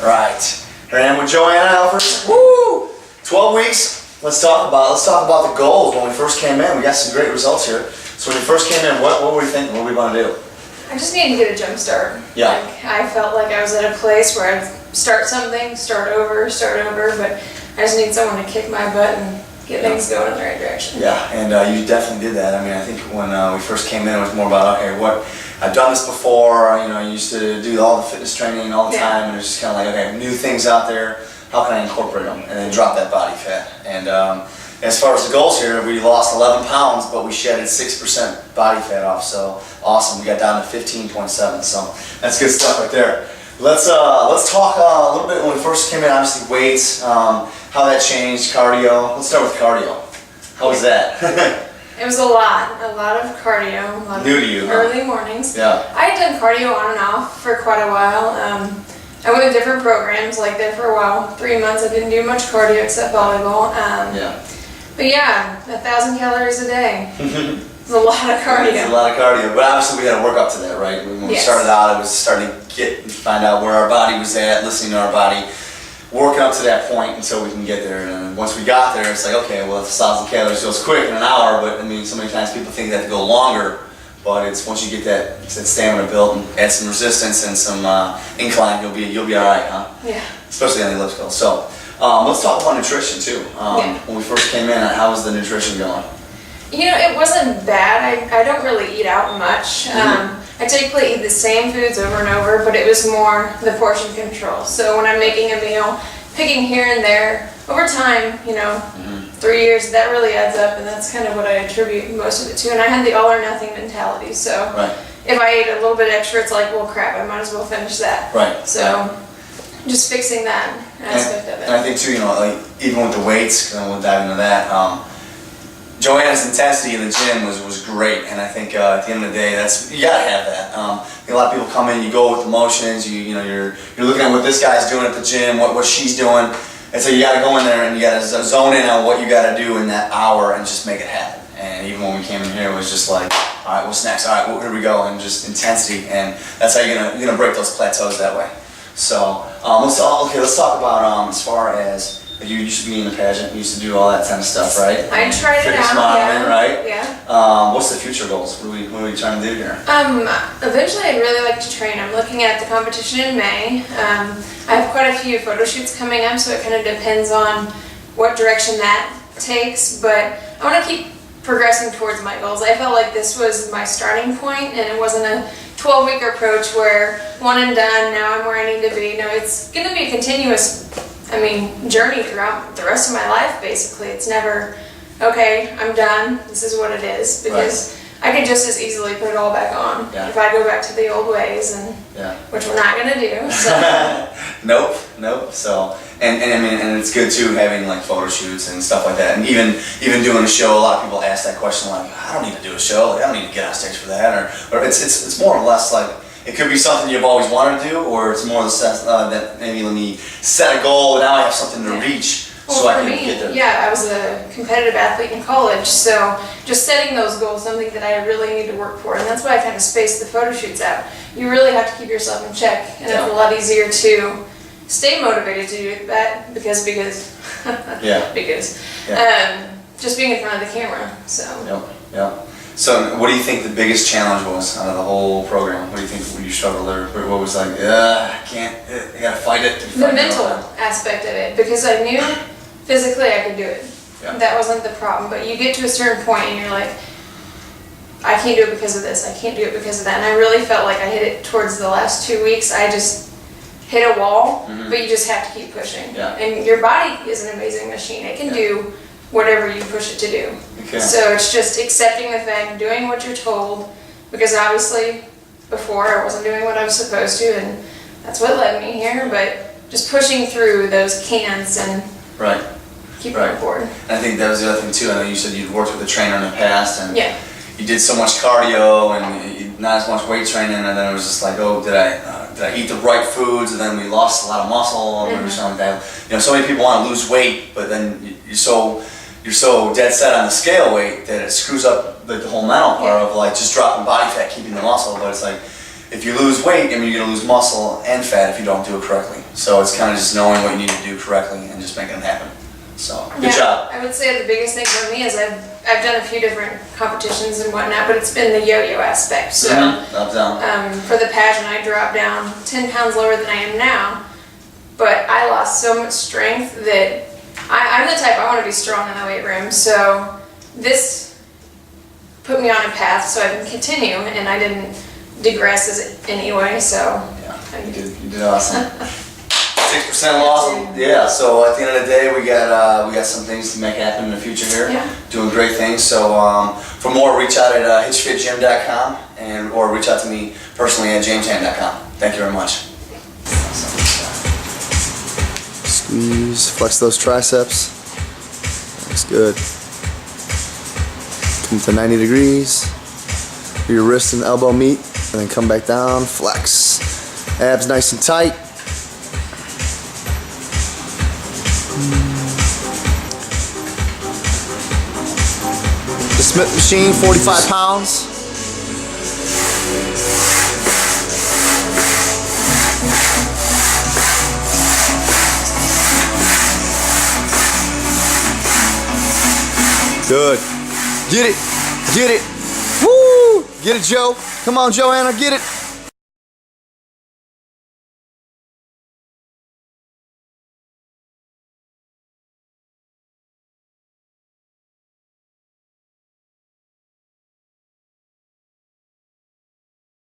Right. Here I am with Joanna Alfers. Woo! 12 weeks. Let's talk about the goals. When we first came in, we got some great results here. So when you first came in, what were we thinking? What were we going to do? I just needed to get a jump start. Yeah. Like, I felt like I was at a place where I'd start something, start over, but I just need someone to kick my butt and get things going in the right direction. Yeah, and you definitely did that. I mean, I think when we first came in, it was more about, okay, I've done this before, you know, I used to do all the fitness training all the time, and it was just kind of like, okay, new things out there, how can I incorporate them? And then drop that body fat. And as far as the goals here, we lost 11 pounds, but we shedded 6% body fat off, so awesome. We got down to 15.7, so that's good stuff right there. Let's talk a little bit when we first came in, obviously weights, how that changed, cardio. Let's start with cardio. How was that? It was a lot of cardio. A lot New of to you, early mornings. Yeah. I had done cardio on and off for quite a while. I went to different programs, like there for a while. 3 months I didn't do much cardio except volleyball. But yeah, 1,000 calories a day. It's a lot of cardio. It's a lot of cardio, but obviously we had to work up to that, right? When we started out, it was starting to find out where our body was at, listening to our body, working up to that point until we can get there. And once we got there, it's like, okay, well, if 1,000 calories goes quick in an hour, but I mean, so many times people think they have to go longer, but it's once you get that stamina built and add some resistance and some incline, you'll be all right, huh? Yeah. Especially on the elliptical. So let's talk about nutrition too. When we first came in, how was the nutrition going? You know, it wasn't bad. I don't really eat out much. I typically eat the same foods over and over, but it was more the portion control. So when I'm making a meal, picking here and there, over time, you know, 3 years, that really adds up, and that's kind of what I attribute most of it to. And I had the all or nothing mentality, so if I ate a little bit extra, it's like, well, crap, I might as well finish that. Right. So just fixing that aspect of it. And I think too, you know, like even with the weights, because we'll dive into that, Joanna's intensity in the gym was great, and I think at the end of the day, you gotta have that. I think a lot of people come in, you go with the motions, you're looking at what this guy's doing at the gym, what she's doing, and so you gotta go in there and you gotta zone in on what you gotta do in that hour and just make it happen. And even when we came in here, it was just like, all right, what's next? All right, well, here we go, and just intensity, and that's how you're gonna break those plateaus that way. So let's talk about as far as. You used to be in the pageant, you used to do all that kind of stuff, right? I tried it out, modeling, right? Yeah. What's the future goals? What are we trying to do here? Eventually I'd really like to train. I'm looking at the competition in May. I have quite a few photo shoots coming up, so it kind of depends on what direction that takes, but I want to keep progressing towards my goals. I felt like this was my starting point, and it wasn't a 12-week approach where one and done, now I'm where I need to be. No, it's going to be a continuous journey throughout the rest of my life, basically. It's never, okay, I'm done, this is what it is, because I could just as easily put it all back on if I go back to the old ways, and which we're not going to do. So. Nope. So, and it's good too, having like photo shoots and stuff like that, and even doing a show. A lot of people ask that question, like, I don't need to do a show, like, I don't need to get on stage for that, or it's more or less like, it could be something you've always wanted to do, or it's more the sense that maybe let me set a goal, and now I have something to reach, so I can get there. Yeah, I was a competitive athlete in college, so just setting those goals, something that I really need to work for, and that's why I kind of spaced the photo shoots out. You really have to keep yourself in check, and it's a lot easier to stay motivated to do that because just being in front of the camera. So. Yeah. So, what do you think the biggest challenge was out of the whole program? What do you think you struggled there? What was like, I can't, I gotta fight it. The mental aspect of it, because I knew physically I could do it. Yeah. That wasn't the problem, but you get to a certain point and you're like, I can't do it because of this, I can't do it because of that. And I really felt like I hit it towards the last 2 weeks. I just hit a wall, but you just have to keep pushing. Yeah. And your body is an amazing machine. It can do whatever you push it to do. Okay. So it's just accepting the fact, doing what you're told, because obviously before I wasn't doing what I was supposed to, and that's what led me here, but just pushing through those cans and keep going forward. And I think that was the other thing too. I know you said you'd worked with a trainer in the past, and you did so much cardio and not as much weight training, and then it was just like, oh, did I eat the right foods? And then we lost a lot of muscle or something like that. You know, so many people want to lose weight, but then you're so dead set on the scale weight that it screws up the whole mental part of like just dropping body fat, keeping the muscle. But it's like, if you lose weight, I mean, you're gonna lose muscle and fat if you don't do it correctly. So it's kind of just knowing what you need to do correctly and just making it happen. So good job. I would say the biggest thing for me is I've done a few different competitions and whatnot, but it's been the yo-yo aspect. So Up, down. for the pageant, I dropped down 10 pounds lower than I am now, but I lost so much strength that I'm the type, I want to be strong in the weight room. So this put me on a path so I can continue, and I didn't digress in any way. So yeah, you did awesome. 6% loss. Yeah. So at the end of the day, we got some things to make happen in the future here. Yeah. Doing great things. So for more, reach out at hitchfitgym.com and or reach out to me personally at jameshand.com. Thank you very much. Squeeze, flex those triceps. Looks good. Come to 90 degrees. Your wrist and elbow meet, and then come back down. Flex. Abs nice and tight. The Smith machine, 45 pounds. Good. Get it. Get it. Woo! Get it, Joe. Come on, Joanna, get it.